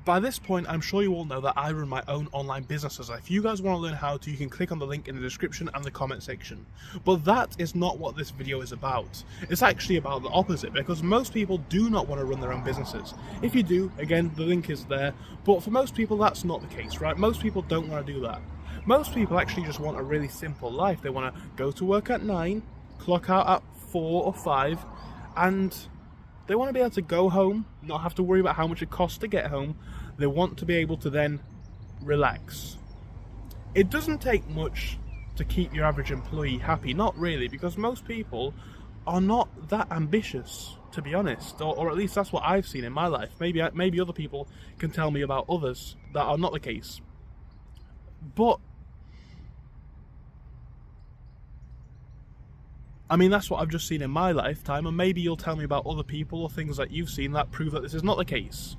By this point, I'm sure you all know that I run my own online businesses. If you guys want to learn how to, you can click on the link in the description and the comment section. But that is not what this video is about. It's actually about the opposite, because most people do not want to run their own businesses. If you do, again, the link is there. But for most people, that's not the case, right? Most people don't want to do that. Most people actually just want a really simple life. They want to go to work at 9, clock out at 4 or 5, and they want to be able to go home, not have to worry about how much it costs to get home. They want to be able to then relax. It doesn't take much to keep your average employee happy, not really, because most people are not that ambitious, to be honest, or at least that's what I've seen in my life. Maybe other people can tell me about others that are not the case. But I mean, that's what I've just seen in my lifetime, and maybe you'll tell me about other people or things that you've seen that prove that this is not the case.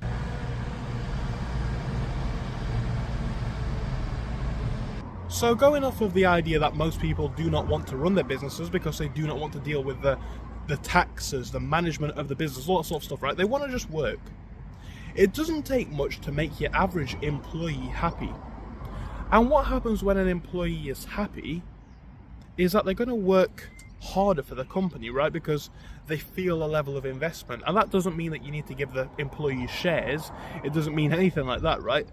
So going off of the idea that most people do not want to run their businesses because they do not want to deal with the taxes, the management of the business, all that sort of stuff, right? They want to just work. It doesn't take much to make your average employee happy. And what happens when an employee is happy is that they're going to work harder for the company, right? Because they feel a level of investment. And that doesn't mean that you need to give the employees shares. It doesn't mean anything like that, right?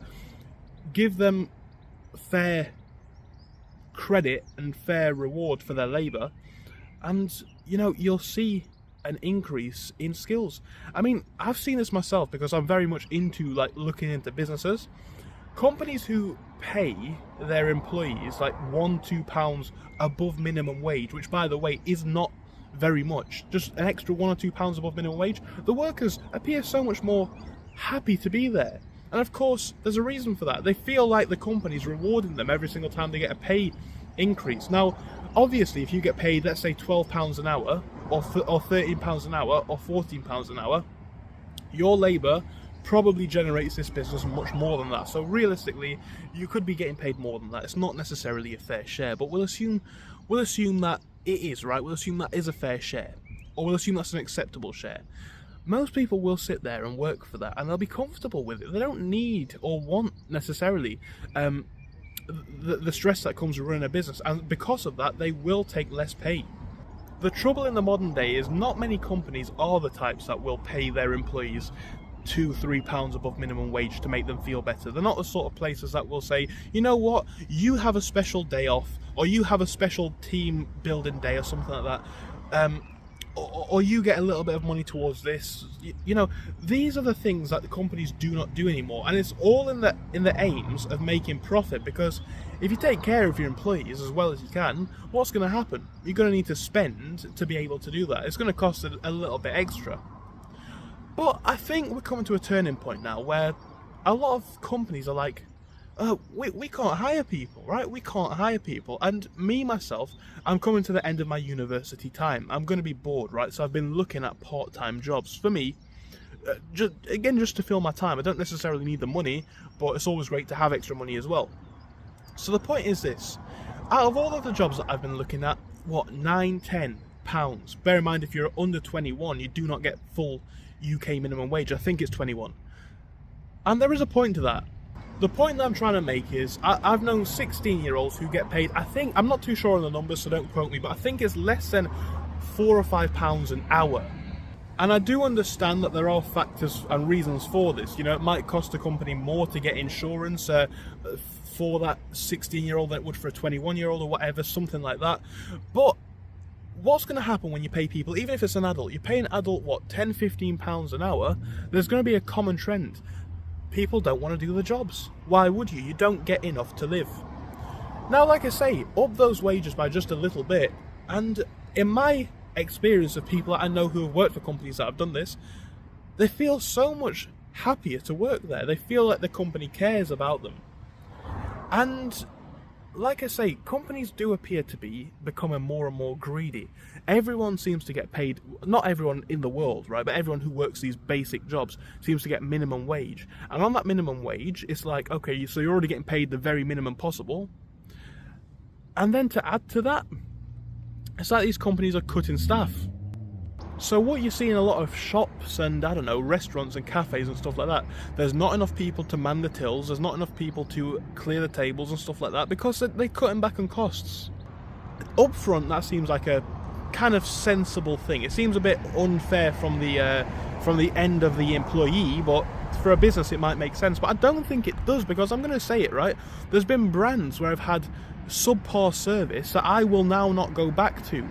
Give them fair credit and fair reward for their labor, and you know, you'll see an increase in skills. I mean, I've seen this myself because I'm very much into looking into businesses. Companies who pay their employees like £1-2 above minimum wage, which by the way is not very much, just an extra £1 or £2 above minimum wage, the workers appear so much more happy to be there. And of course, there's a reason for that. They feel like the company's rewarding them every single time they get a pay increase. Now, obviously, if you get paid, let's say £12 an hour, or £13 an hour, or £14 an hour, your labour probably generates this business much more than that. So realistically, you could be getting paid more than that. It's not necessarily a fair share, but we'll assume that it is, right? We'll assume that is a fair share, or we'll assume that's an acceptable share. Most people will sit there and work for that, and they'll be comfortable with it. They don't need or want necessarily the stress that comes with running a business, and because of that, they will take less pay. The trouble in the modern day is not many companies are the types that will pay their employees £2-3 above minimum wage to make them feel better. They're not the sort of places that will say, you know what, you have a special day off, or you have a special team building day or something like that, or you get a little bit of money towards this. You know, these are the things that the companies do not do anymore, and it's all in the aims of making profit. Because if you take care of your employees as well as you can, what's going to happen? You're going to need to spend to be able to do that. It's going to cost a little bit extra. But I think we're coming to a turning point now where a lot of companies are like, we can't hire people, right? We can't hire people. And me, myself, I'm coming to the end of my university time. I'm going to be bored, right? So I've been looking at part-time jobs. For me, just to fill my time. I don't necessarily need the money, but it's always great to have extra money as well. So the point is this. Out of all of the jobs that I've been looking at, what, £9-10? Bear in mind, if you're under 21, you do not get full UK minimum wage. I think it's 21. And there is a point to that. The point that I'm trying to make is, I've known 16-year-olds who get paid, I think, I'm not too sure on the numbers, so don't quote me, but I think it's less than £4 or £5 an hour. And I do understand that there are factors and reasons for this. You know, it might cost a company more to get insurance for that 16-year-old than it would for a 21-year-old or whatever, something like that. But what's going to happen when you pay people, even if it's an adult, you pay an adult, what, £10-15 an hour, there's going to be a common trend. People don't want to do the jobs. Why would you? You don't get enough to live. Now, like I say, up those wages by just a little bit, and in my experience of people that I know who have worked for companies that have done this, they feel so much happier to work there. They feel like the company cares about them. And like I say, companies do appear to be becoming more and more greedy. Everyone seems to get paid, not everyone in the world, right, but everyone who works these basic jobs seems to get minimum wage. And on that minimum wage, it's like, okay, so you're already getting paid the very minimum possible. And then to add to that, it's like these companies are cutting staff. So what you see in a lot of shops and, I don't know, restaurants and cafes and stuff like that, there's not enough people to man the tills, there's not enough people to clear the tables and stuff like that, because they're cutting back on costs. Up front, that seems like a kind of sensible thing. It seems a bit unfair from the end of the employee, but for a business it might make sense. But I don't think it does, because I'm going to say it, right? There's been brands where I've had subpar service that I will now not go back to,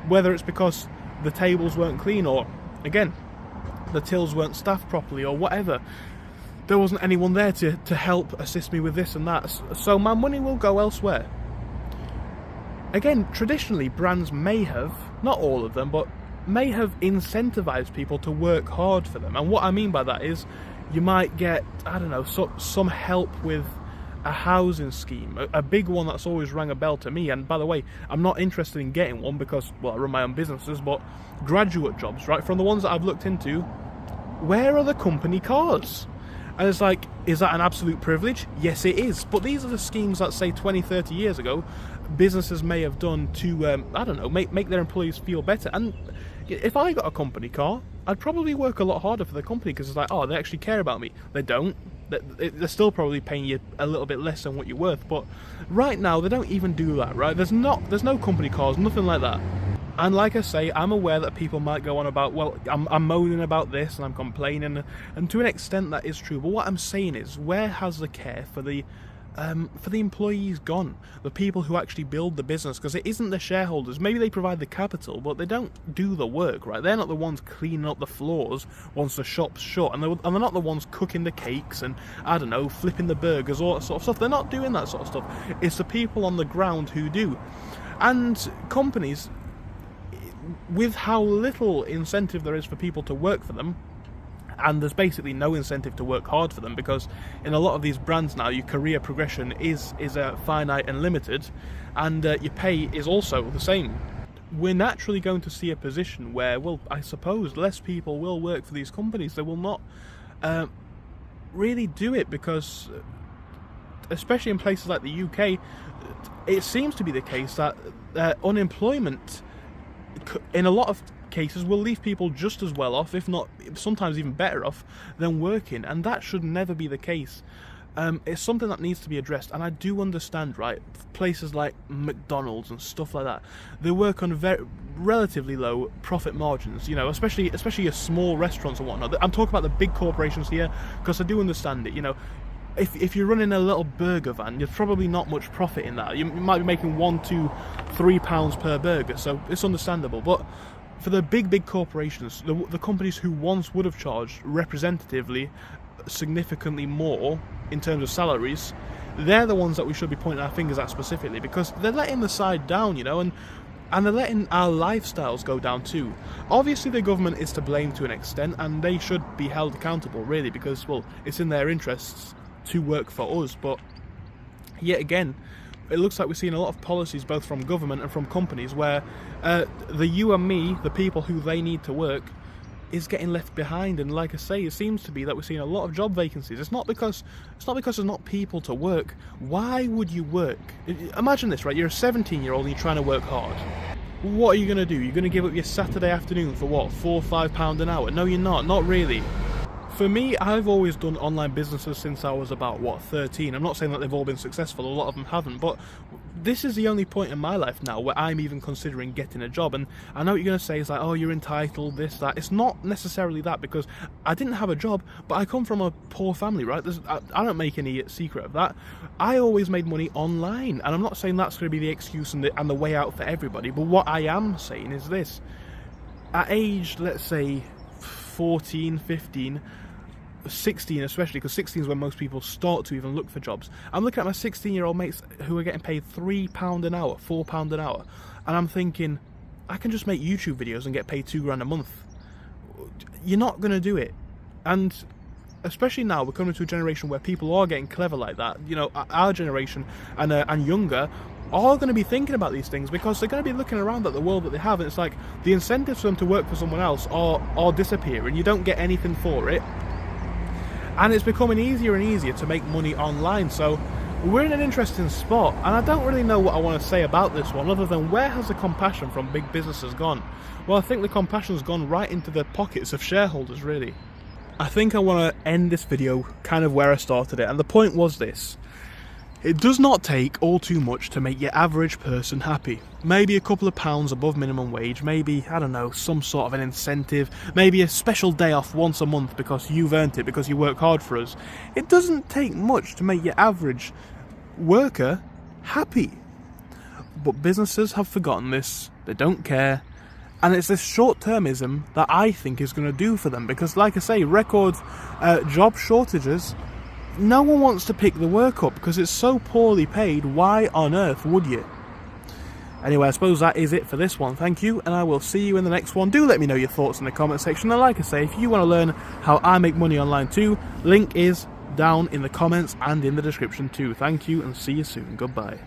whether it's because the tables weren't clean, or again, the tills weren't staffed properly, or whatever. There wasn't anyone there to help assist me with this and that, so my money will go elsewhere. Again, traditionally brands may have, not all of them, but may have incentivized people to work hard for them. And what I mean by that is you might get, I don't know, some help with a housing scheme, a big one that's always rang a bell to me. And by the way, I'm not interested in getting one because, well, I run my own businesses, but graduate jobs, right, from the ones that I've looked into, where are the company cars? And it's like, is that an absolute privilege? Yes, it is. But these are the schemes that, say, 20, 30 years ago, businesses may have done to, I don't know, make their employees feel better. And if I got a company car, I'd probably work a lot harder for the company, because it's like, oh, they actually care about me. They don't. They're still probably paying you a little bit less than what you're worth. But right now, they don't even do that, right? There's no company cars, nothing like that. And like I say, I'm aware that people might go on about, well, I'm moaning about this and I'm complaining, and to an extent that is true. But what I'm saying is, where has the care for the employees gone? The people who actually build the business, because it isn't the shareholders. Maybe they provide the capital, but they don't do the work, right? They're not the ones cleaning up the floors once the shop's shut, and they're not the ones cooking the cakes and, I don't know, flipping the burgers, all that sort of stuff. They're not doing that sort of stuff. It's the people on the ground who do. And companies, with how little incentive there is for people to work for them, and there's basically no incentive to work hard for them, because in a lot of these brands now, your career progression is finite and limited, and your pay is also the same. We're naturally going to see a position where, well, I suppose less people will work for these companies. They will not really do it, because especially in places like the UK, it seems to be the case that unemployment in a lot of cases will leave people just as well off, if not sometimes even better off, than working, and that should never be the case. It's something that needs to be addressed, and I do understand, right, places like McDonald's and stuff like that, they work on relatively low profit margins, you know, especially your small restaurants and whatnot. I'm talking about the big corporations here, because I do understand it, you know. If you're running a little burger van, there's probably not much profit in that. You might be making £1, £2, £3 per burger, so it's understandable. But for the big corporations, the companies who once would have charged representatively significantly more in terms of salaries, they're the ones that we should be pointing our fingers at specifically, because they're letting the side down, you know, and they're letting our lifestyles go down too. Obviously the government is to blame to an extent, and they should be held accountable, really, because, well, it's in their interests to work for us. But yet again, it looks like we're seeing a lot of policies both from government and from companies where the you and me, the people who they need to work, is getting left behind. And like I say, it seems to be that we're seeing a lot of job vacancies. It's not because there's not people to work. Why would you work? Imagine this, right? You're a 17-year-old and you're trying to work hard. What are you going to do? You're going to give up your Saturday afternoon for what, £4 or £5 an hour? No, you're not really. For me, I've always done online businesses since I was about, 13. I'm not saying that they've all been successful, a lot of them haven't, but this is the only point in my life now where I'm even considering getting a job. And I know what you're going to say is like, oh, you're entitled, this, that. It's not necessarily that, because I didn't have a job, but I come from a poor family, right? I don't make any secret of that. I always made money online, and I'm not saying that's going to be the excuse and the way out for everybody, but what I am saying is this. At age, let's say, 14, 15, 16 especially, because 16 is when most people start to even look for jobs. I'm looking at my 16-year-old mates who are getting paid £3 an hour, £4 an hour, and I'm thinking, I can just make YouTube videos and get paid £2 a month. You're not going to do it. And especially now, we're coming to a generation where people are getting clever like that. You know, our generation and younger are going to be thinking about these things, because they're going to be looking around at the world that they have, and it's like the incentives for them to work for someone else are disappearing. You don't get anything for it. And it's becoming easier and easier to make money online. So We're in an interesting spot, and I don't really know what I want to say about this one other than where has the compassion from big businesses gone? Well, I think the compassion's gone right into the pockets of shareholders, really. I think I want to end this video kind of where I started it, and the point was this. It does not take all too much to make your average person happy. Maybe a couple of pounds above minimum wage, maybe, I don't know, some sort of an incentive, maybe a special day off once a month because you've earned it, because you work hard for us. It doesn't take much to make your average worker happy. But businesses have forgotten this, they don't care, and it's this short-termism that I think is going to do for them, because like I say, record job shortages. No one wants to pick the work up because it's so poorly paid. Why on earth would you? Anyway, I suppose that is it for this one. Thank you, and I will see you in the next one. Do let me know your thoughts in the comment section, and like I say, if you want to learn how I make money online too, link is down in the comments and in the description too. Thank you, and see you soon. Goodbye.